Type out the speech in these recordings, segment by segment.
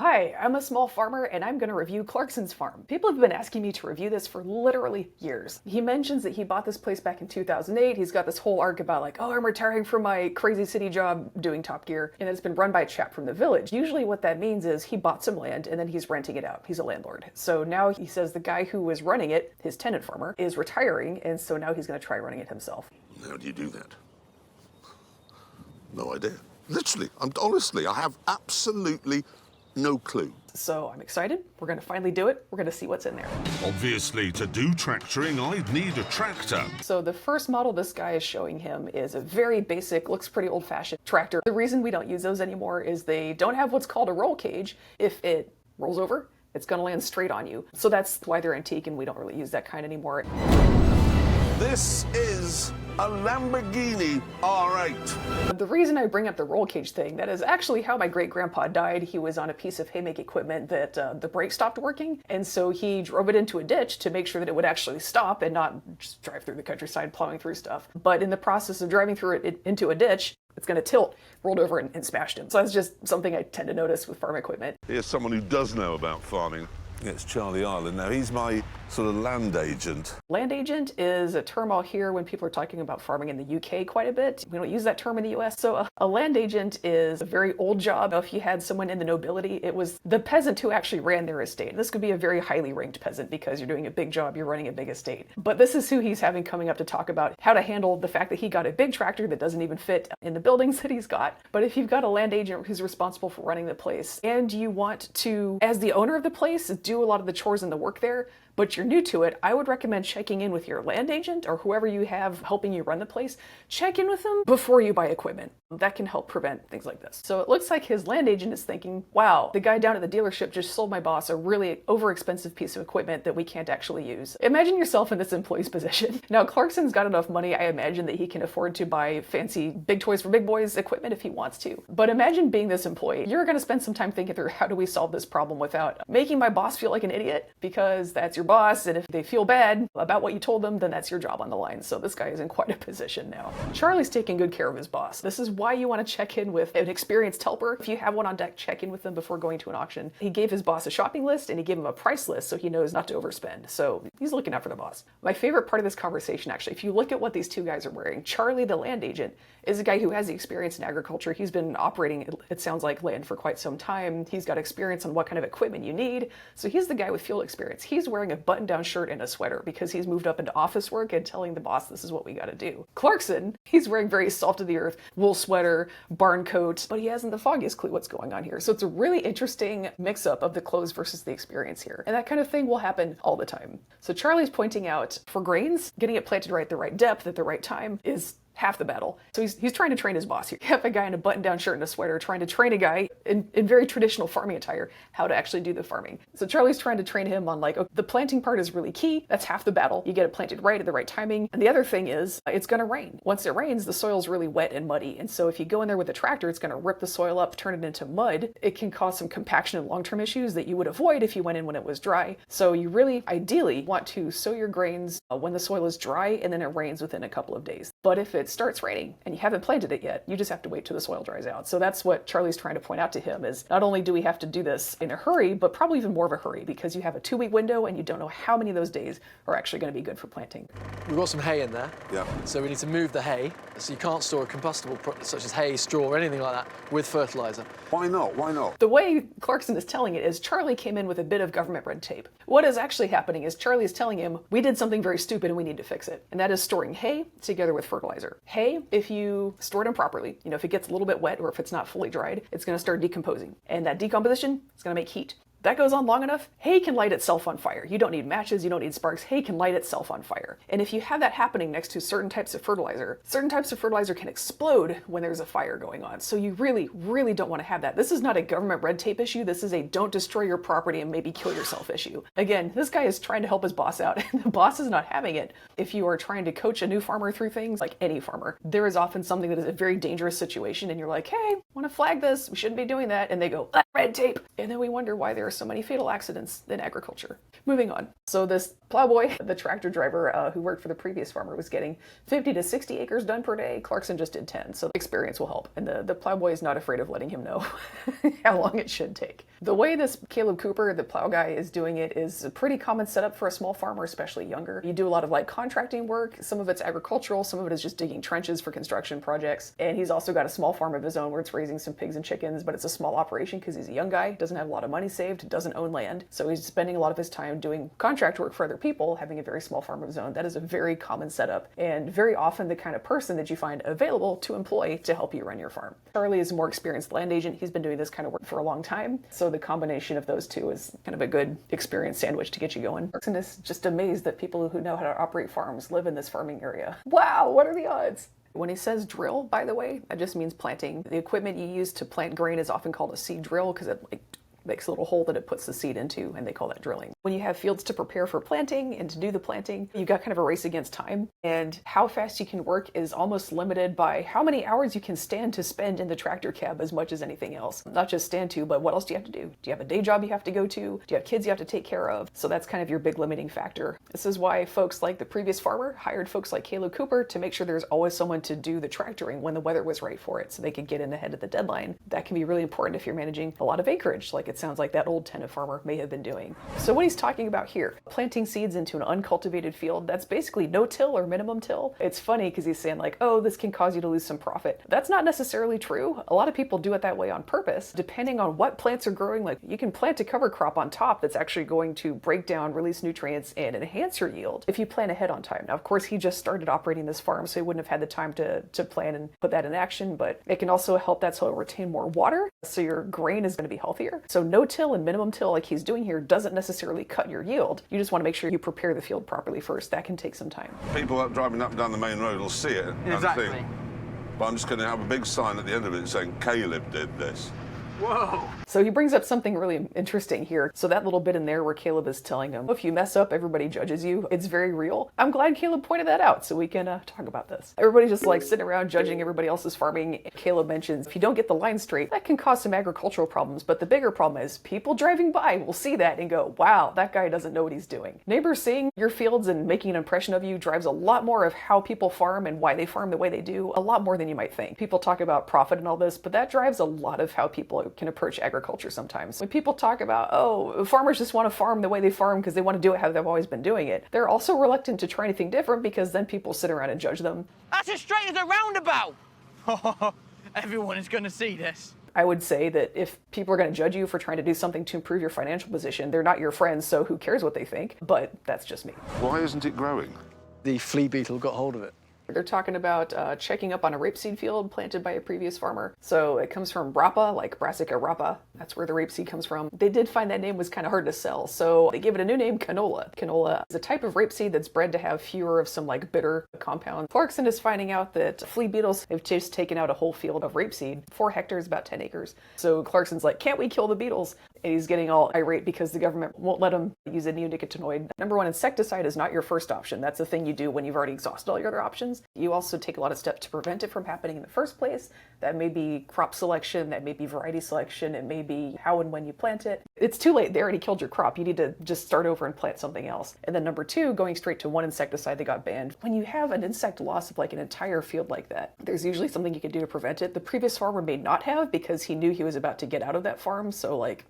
Hi, I'm a small farmer and I'm going to review Clarkson's farm. People have been asking me to review this for literally years. He mentions that he bought this place back in 2008. He's got this whole arc about like, oh, I'm retiring from my crazy city job doing Top Gear, and it's been run by a chap from the village. Usually what that means is he bought some land and then he's renting it out. He's a landlord. So now he says the guy who was running it, his tenant farmer, is retiring, and so now he's going to try running it himself. How do you do that? No idea. Literally, honestly, I have absolutely no clue. So I'm excited. We're going to finally do it. We're going to see what's in there. Obviously, to do tractoring, I'd need a tractor. So the first model this guy is showing him is a very basic, looks pretty old-fashioned tractor. The reason we don't use those anymore is they don't have what's called a roll cage. If it rolls over, it's going to land straight on you. So that's why they're antique and we don't really use that kind anymore. This is a Lamborghini R8. The reason I bring up the roll cage thing, that is actually how my great-grandpa died. He was on a piece of haymaking equipment that the brake stopped working, and so he drove it into a ditch to make sure that it would actually stop and not just drive through the countryside plowing through stuff. But in the process of driving through it into a ditch, it's going to tilt, rolled over and smashed him. So that's just something I tend to notice with farm equipment. Here's someone who does know about farming. It's Charlie Ireland. Now, he's my sort of land agent. Land agent is a term I'll hear when people are talking about farming in the UK quite a bit. We don't use that term in the US. So a land agent is a very old job. If you had someone in the nobility, it was the peasant who actually ran their estate. This could be a very highly ranked peasant because you're doing a big job, you're running a big estate. But this is who he's having coming up to talk about how to handle the fact that he got a big tractor that doesn't even fit in the buildings that he's got. But if you've got a land agent who's responsible for running the place and you want to, as the owner of the place, do a lot of the chores and the work there, but you're new to it, I would recommend checking in with your land agent or whoever you have helping you run the place. Check in with them before you buy equipment. That can help prevent things like this. So it looks like his land agent is thinking, wow, the guy down at the dealership just sold my boss a really overexpensive piece of equipment that we can't actually use. Imagine yourself in this employee's position. Now, Clarkson's got enough money, I imagine, that he can afford to buy fancy big toys for big boys equipment if he wants to. But imagine being this employee. You're going to spend some time thinking through, how do we solve this problem without making my boss feel like an idiot? Because that's your boss, and if they feel bad about what you told them, then that's your job on the line. So this guy is in quite a position now. Charlie's taking good care of his boss. This is why you want to check in with an experienced helper. If you have one on deck, check in with them before going to an auction. He gave his boss a shopping list and he gave him a price list so he knows not to overspend. So he's looking out for the boss. My favorite part of this conversation, actually, if you look at what these two guys are wearing, Charlie, the land agent, is a guy who has the experience in agriculture. He's been operating, it sounds like, land for quite some time. He's got experience on what kind of equipment you need. So he's the guy with field experience. He's wearing a button-down shirt and a sweater because he's moved up into office work and telling the boss this is what we got to do. Clarkson, he's wearing very salt-of-the-earth wool sweater, barn coat, but he hasn't the foggiest clue what's going on here. So it's a really interesting mix-up of the clothes versus the experience here. And that kind of thing will happen all the time. So Charlie's pointing out, for grains, getting it planted right at the right depth at the right time is half the battle. So he's trying to train his boss here. You have a guy in a button-down shirt and a sweater trying to train a guy in very traditional farming attire how to actually do the farming. So Charlie's trying to train him on like, okay, the planting part is really key. That's half the battle. You get it planted right at the right timing. And the other thing is it's going to rain. Once it rains, the soil's really wet and muddy. And so if you go in there with a tractor, it's going to rip the soil up, turn it into mud. It can cause some compaction and long-term issues that you would avoid if you went in when it was dry. So you really ideally want to sow your grains when the soil is dry and then it rains within a couple of days. But if it starts raining and you haven't planted it yet, you just have to wait till the soil dries out. So that's what Charlie's trying to point out to him is not only do we have to do this in a hurry, but probably even more of a hurry because you have a 2-week window and you don't know how many of those days are actually going to be good for planting. We've got some hay in there. Yeah. So we need to move the hay. So you can't store a combustible such as hay, straw, or anything like that with fertilizer. Why not? Why not? The way Clarkson is telling it is Charlie came in with a bit of government red tape. What is actually happening is Charlie is telling him, we did something very stupid and we need to fix it. And that is storing hay together with fertilizer. Hay, if you store it improperly, if it gets a little bit wet or if it's not fully dried, it's going to start decomposing. And that decomposition is going to make heat. That goes on long enough, hay can light itself on fire. You don't need matches, you don't need sparks, hay can light itself on fire. And if you have that happening next to certain types of fertilizer can explode when there's a fire going on. So you really, really don't want to have that. This is not a government red tape issue, this is a don't destroy your property and maybe kill yourself issue. Again, this guy is trying to help his boss out, and the boss is not having it. If you are trying to coach a new farmer through things, like any farmer, there is often something that is a very dangerous situation and you're like, hey, want to flag this, we shouldn't be doing that, and they go, red tape, and then we wonder why they're are so many fatal accidents in agriculture. Moving on. So this plowboy, the tractor driver who worked for the previous farmer, was getting 50 to 60 acres done per day. Clarkson just did 10, so experience will help. And the plowboy is not afraid of letting him know how long it should take. The way this Caleb Cooper, the plow guy, is doing it is a pretty common setup for a small farmer, especially younger. You do a lot of like contracting work. Some of it's agricultural, some of it is just digging trenches for construction projects. And he's also got a small farm of his own where it's raising some pigs and chickens, but it's a small operation because he's a young guy, doesn't have a lot of money saved, doesn't own land. So he's spending a lot of his time doing contract work for other people, having a very small farm of his own. That is a very common setup and very often the kind of person that you find available to employ to help you run your farm. Charlie is a more experienced land agent. He's been doing this kind of work for a long time. So the combination of those two is kind of a good experience sandwich to get you going. Clarkson is just amazed that people who know how to operate farms live in this farming area. Wow, what are the odds? When he says drill, by the way, that just means planting. The equipment you use to plant grain is often called a seed drill because it makes a little hole that it puts the seed into, and they call that drilling. When you have fields to prepare for planting and to do the planting, you've got kind of a race against time, and how fast you can work is almost limited by how many hours you can stand to spend in the tractor cab as much as anything else. Not just stand to, but what else do you have to do? Do you have a day job you have to go to? Do you have kids you have to take care of? So that's kind of your big limiting factor. This is why folks like the previous farmer hired folks like Caleb Cooper to make sure there's always someone to do the tractoring when the weather was right for it so they could get in ahead of the deadline. That can be really important if you're managing a lot of acreage, like it sounds like that old tenant farmer may have been doing. So what he's talking about here, planting seeds into an uncultivated field, that's basically no-till or minimum till. It's funny because he's saying like, oh, this can cause you to lose some profit. That's not necessarily true. A lot of people do it that way on purpose. Depending on what plants are growing, like you can plant a cover crop on top that's actually going to break down, release nutrients, and enhance your yield if you plan ahead on time. Now, of course, he just started operating this farm, so he wouldn't have had the time to plan and put that in action, but it can also help that soil retain more water, so your grain is going to be healthier. So no-till and minimum till like he's doing here doesn't necessarily cut your yield. You just want to make sure you prepare the field properly first. That can take some time. People driving up and down the main road will see it and think, but I'm just going to have a big sign at the end of it saying, Caleb did this. Whoa! So he brings up something really interesting here. So that little bit in there where Caleb is telling him, if you mess up, everybody judges you. It's very real. I'm glad Caleb pointed that out so we can talk about this. Everybody's just like sitting around judging everybody else's farming. Caleb mentions if you don't get the line straight, that can cause some agricultural problems. But the bigger problem is people driving by will see that and go, wow, that guy doesn't know what he's doing. Neighbors seeing your fields and making an impression of you drives a lot more of how people farm and why they farm the way they do, a lot more than you might think. People talk about profit and all this, but that drives a lot of how people can approach agriculture sometimes. When people talk about, oh, farmers just want to farm the way they farm because they want to do it how they've always been doing it, they're also reluctant to try anything different because then people sit around and judge them. That's as straight as a roundabout! Everyone is going to see this. I would say that if people are going to judge you for trying to do something to improve your financial position, they're not your friends, so who cares what they think? But that's just me. Why isn't it growing? The flea beetle got hold of it. They're talking about checking up on a rapeseed field planted by a previous farmer. So it comes from rapa, like Brassica rapa. That's where the rapeseed comes from. They did find that name was kind of hard to sell, so they gave it a new name, canola. Canola is a type of rapeseed that's bred to have fewer of some like bitter compounds. Clarkson is finding out that flea beetles have just taken out a whole field of rapeseed, 4 hectares, about 10 acres. So Clarkson's like, can't we kill the beetles? And he's getting all irate because the government won't let him use a neonicotinoid. Number one, insecticide is not your first option. That's the thing you do when you've already exhausted all your other options. You also take a lot of steps to prevent it from happening in the first place. That may be crop selection, that may be variety selection, it may be how and when you plant it. It's too late. They already killed your crop. You need to just start over and plant something else. And then number two, going straight to one insecticide that got banned. When you have an insect loss of like an entire field like that, there's usually something you can do to prevent it. The previous farmer may not have because he knew he was about to get out of that farm. So like,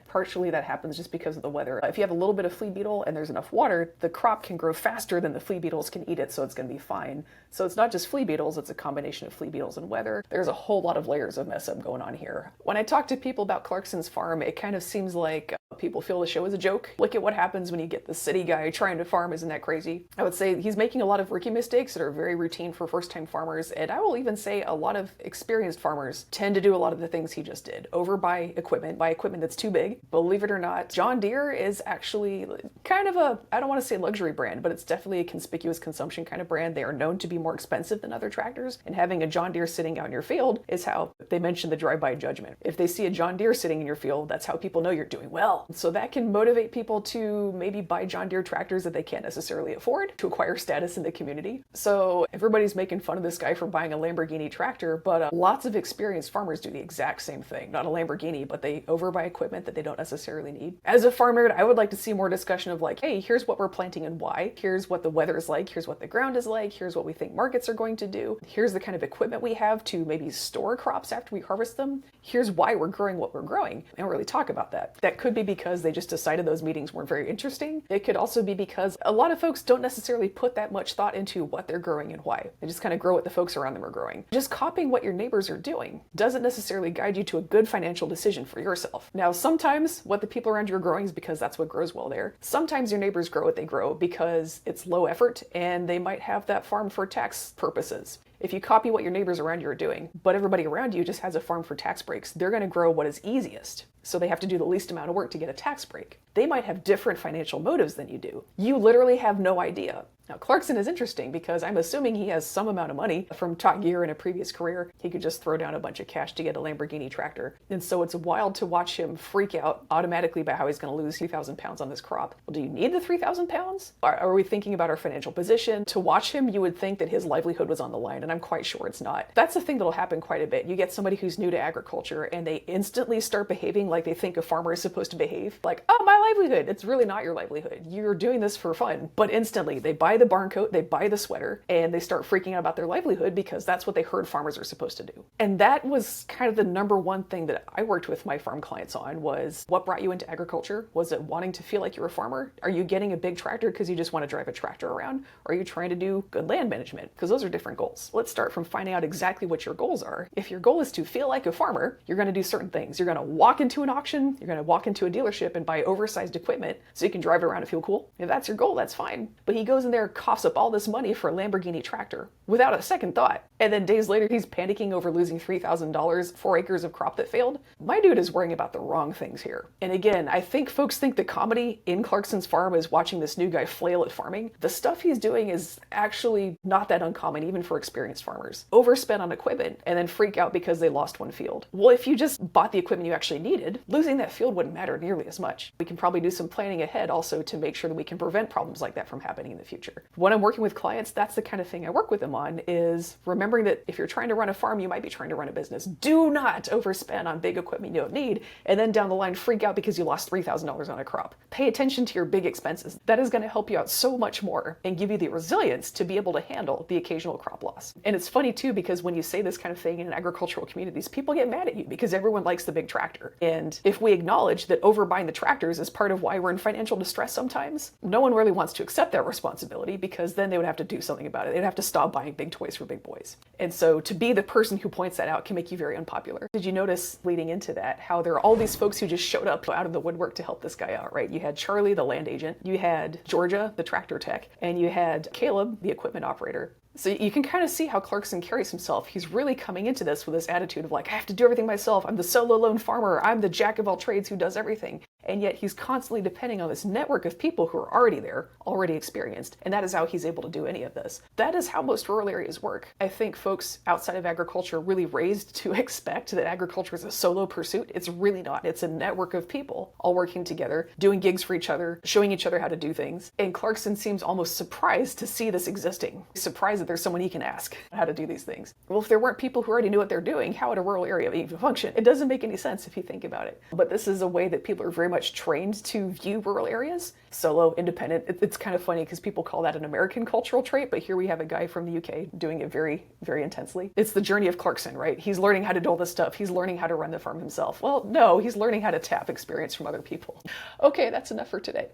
partially that happens just because of the weather. If you have a little bit of flea beetle and there's enough water, the crop can grow faster than the flea beetles can eat it, so it's going to be fine. So it's not just flea beetles, it's a combination of flea beetles and weather. There's a whole lot of layers of mess up going on here. When I talk to people about Clarkson's farm, it kind of seems like people feel the show is a joke. Look at what happens when you get the city guy trying to farm. Isn't that crazy? I would say he's making a lot of rookie mistakes that are very routine for first-time farmers, and I will even say a lot of experienced farmers tend to do a lot of the things he just did. Buy equipment that's too big. Believe it or not, John Deere is actually kind of a, I don't want to say luxury brand, but it's definitely a conspicuous consumption kind of brand. They are known to be more more expensive than other tractors, and having a John Deere sitting out in your field is how they mention the drive-by judgment. If they see a John Deere sitting in your field, that's how people know you're doing well. So that can motivate people to maybe buy John Deere tractors that they can't necessarily afford to acquire status in the community. So everybody's making fun of this guy for buying a Lamborghini tractor, but lots of experienced farmers do the exact same thing. Not a Lamborghini, but they overbuy equipment that they don't necessarily need. As a farm nerd, I would like to see more discussion of like, hey, here's what we're planting and why. Here's what the weather is like. Here's what the ground is like. Here's what we think markets are going to do. Here's the kind of equipment we have to maybe store crops after we harvest them. Here's why we're growing what we're growing. They don't really talk about that. That could be because they just decided those meetings weren't very interesting. It could also be because a lot of folks don't necessarily put that much thought into what they're growing and why. They just kind of grow what the folks around them are growing. Just copying what your neighbors are doing doesn't necessarily guide you to a good financial decision for yourself. Now, sometimes what the people around you are growing is because that's what grows well there. Sometimes your neighbors grow what they grow because it's low effort and they might have that farm for tax purposes. If you copy what your neighbors around you are doing, but everybody around you just has a farm for tax breaks, they're going to grow what is easiest. So they have to do the least amount of work to get a tax break. They might have different financial motives than you do. You literally have no idea. Now, Clarkson is interesting because I'm assuming he has some amount of money from Top Gear in a previous career. He could just throw down a bunch of cash to get a Lamborghini tractor. And so it's wild to watch him freak out automatically about how he's going to lose 3,000 pounds on this crop. Well, do you need the 3,000 pounds? Are we thinking about our financial position? To watch him, you would think that his livelihood was on the line, and I'm quite sure it's not. That's a thing that'll happen quite a bit. You get somebody who's new to agriculture and they instantly start behaving like they think a farmer is supposed to behave. Like, oh, my livelihood. It's really not your livelihood. You're doing this for fun. But instantly, they buy the barn coat, they buy the sweater, and they start freaking out about their livelihood because that's what they heard farmers are supposed to do. And that was kind of the number one thing that I worked with my farm clients on was, what brought you into agriculture? Was it wanting to feel like you're a farmer? Are you getting a big tractor because you just want to drive a tractor around? Or are you trying to do good land management? Because those are different goals. Let's start from finding out exactly what your goals are. If your goal is to feel like a farmer, you're going to do certain things. You're going to walk into an auction, you're going to walk into a dealership and buy oversized equipment so you can drive it around and feel cool. If that's your goal, that's fine. But he goes in there, coughs up all this money for a Lamborghini tractor without a second thought. And then days later, he's panicking over losing $3,000, 4 acres of crop that failed. My dude is worrying about the wrong things here. And again, I think folks think the comedy in Clarkson's farm is watching this new guy flail at farming. The stuff he's doing is actually not that uncommon, even for experienced farmers. Overspend on equipment and then freak out because they lost one field. Well, if you just bought the equipment you actually needed, losing that field wouldn't matter nearly as much. We can probably do some planning ahead also to make sure that we can prevent problems like that from happening in the future. When I'm working with clients, that's the kind of thing I work with them on, is remembering that if you're trying to run a farm, you might be trying to run a business. Do not overspend on big equipment you don't need, and then down the line freak out because you lost $3,000 on a crop. Pay attention to your big expenses. That is going to help you out so much more and give you the resilience to be able to handle the occasional crop loss. And it's funny too, because when you say this kind of thing in agricultural communities, people get mad at you because everyone likes the big tractor. And if we acknowledge that overbuying the tractors is part of why we're in financial distress sometimes, no one really wants to accept that responsibility, because then they would have to do something about it. They'd have to stop buying big toys for big boys. And so to be the person who points that out can make you very unpopular. Did you notice leading into that how there are all these folks who just showed up out of the woodwork to help this guy out, right? You had Charlie, the land agent, you had Georgia, the tractor tech, and you had Caleb, the equipment operator. So you can kind of see how Clarkson carries himself. He's really coming into this with this attitude of like, I have to do everything myself. I'm the solo lone farmer. I'm the jack of all trades who does everything. And yet he's constantly depending on this network of people who are already there, already experienced. And that is how he's able to do any of this. That is how most rural areas work. I think folks outside of agriculture are really raised to expect that agriculture is a solo pursuit. It's really not. It's a network of people all working together, doing gigs for each other, showing each other how to do things. And Clarkson seems almost surprised to see this existing. He's surprised that there's someone he can ask how to do these things. Well, if there weren't people who already knew what they're doing, how would a rural area even function? It doesn't make any sense if you think about it. But this is a way that people are very much trained to view rural areas. Solo, independent. It's kind of funny because people call that an American cultural trait, but here we have a guy from the UK doing it very, very intensely. It's the journey of Clarkson, right? He's learning how to do all this stuff. He's learning how to run the farm himself. Well, no, he's learning how to tap experience from other people. Okay, that's enough for today.